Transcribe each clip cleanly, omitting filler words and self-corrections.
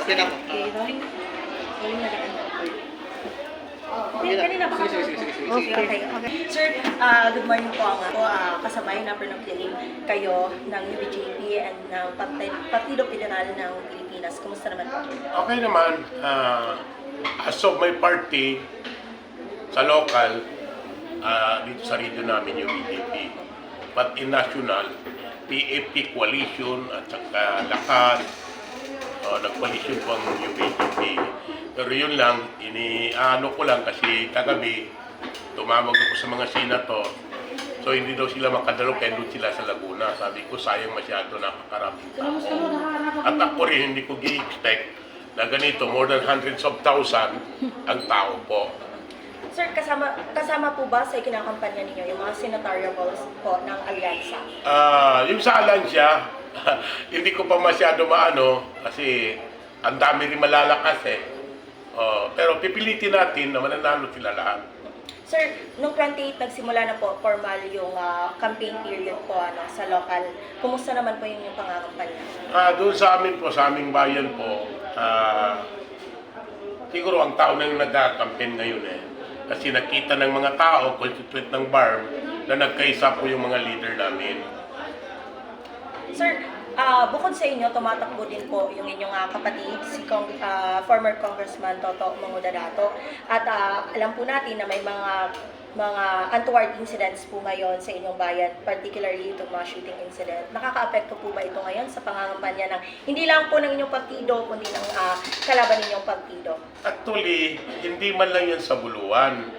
Yan ako. Kanina ba? Sige. Okay. Sir, good morning po ako. Kasabay na pinagkiling kayo ng UBJP and ng Partido Federal ng Pilipinas. Kumusta naman po? Okay naman. As of my party, sa local, dito sa region namin yung BJP. But in national, PAP coalition at saka lakas, nag-coalition po ang UBJP. Pero yun lang, ano ko lang kasi kagabi, tumawag ako sa mga senator. So hindi daw sila makadalo kaya doon sila sa Laguna. Sabi ko sayang masyado napakaraming tao. At ako rin hindi ko gi-expect na ganito, more than hundreds of thousand ang tao po. Sir, kasama po ba sa kinakampanya ninyo yung mga senatorial balls po ng Alyansa? Yung sa Alyansa, hindi ko pa masyado maano kasi ang dami rin malalakas eh. Pero pipilitin natin na mananalo sila lahat. Sir, nung 28 nagsimula na po formal yung campaign period po sa local. Kumusta naman po yung pangangampanya? Doon sa amin po, sa aming bayan po, siguro ang tao na yung nag-campaign ngayon eh. Kasi nakita ng mga tao, constituent ng BARM, na nagkaisa po yung mga leader namin. Sir, bukod sa inyo, tumatakbo din po yung inyong kapatid, si former Congressman Toto Mangudadato. At alam po natin na may mga untoward incidents po ngayon sa inyong bayan, particularly itong mga shooting incident. Nakaka-apekto po ba ito ngayon sa pangangampanya ng hindi lang po ng inyong partido, kundi ng kalaban ninyong partido? Actually, hindi man lang yan sa Buluan,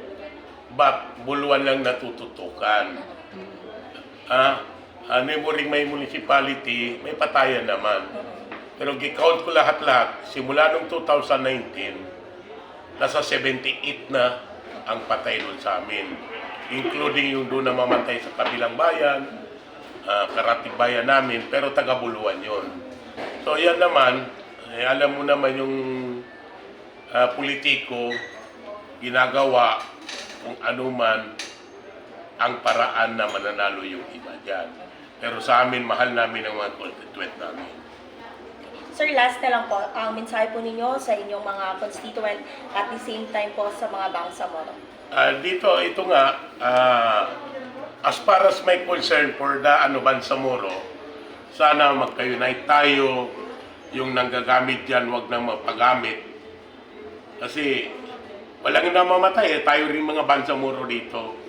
but Buluan lang natututukan. Mo ring may municipality, may patayan naman. Pero gi-count ko lahat-lahat, simula noong 2019, nasa 78 na ang patay nun sa amin. Including yung doon na mamatay sa kabilang bayan, karating bayan namin, pero taga-Buluan yun. So yan naman, alam mo naman yung politiko, ginagawa kung ano man ang paraan na mananalo yung iba dyan. Pero sa amin, mahal namin ang mga constituent namin. Sir, last na lang po, ang mensahe po ninyo sa inyong mga constituent at the same time po sa mga Bangsamoro. Dito, ito nga, as far as my concern for the Bangsamoro, sana magka-unite tayo, yung nanggagamit dyan, wag nang mapagamit. Kasi walang namamatay, tayo rin mga Bangsamoro dito.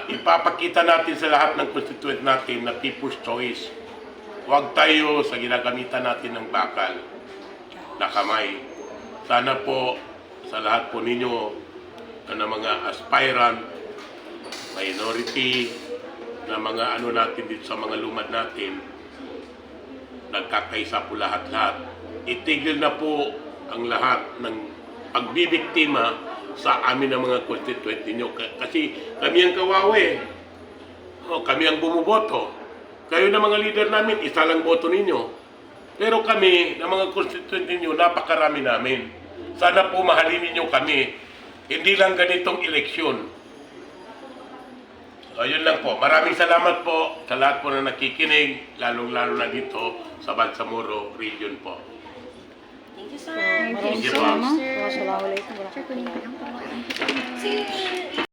Ipapakita natin sa lahat ng constituent natin na people's choice. Huwag tayo sa ginagamitan natin ng bakal na kamay. Sana po sa lahat po ninyo na mga aspirant, minority, na mga natin dito sa mga lumad natin, nagkakaisa po lahat-lahat. Itigil na po ang lahat ng pagbibiktima sa amin ng mga constituent ninyo. Kasi kami ang kawawa eh. Kami ang bumuboto. Kayo na mga leader namin, isa lang boto ninyo. Pero kami, na mga constituent ninyo, napakarami namin. Sana po mahalin ninyo kami. Hindi lang ganitong eleksyon. So, yun lang po. Maraming salamat po sa lahat po na nakikinig, lalong-lalo na dito sa Bangsamoro region po. Thank you, sir. Thank you, sir. Assalamualaikum warahmatullahi wabarakatuh.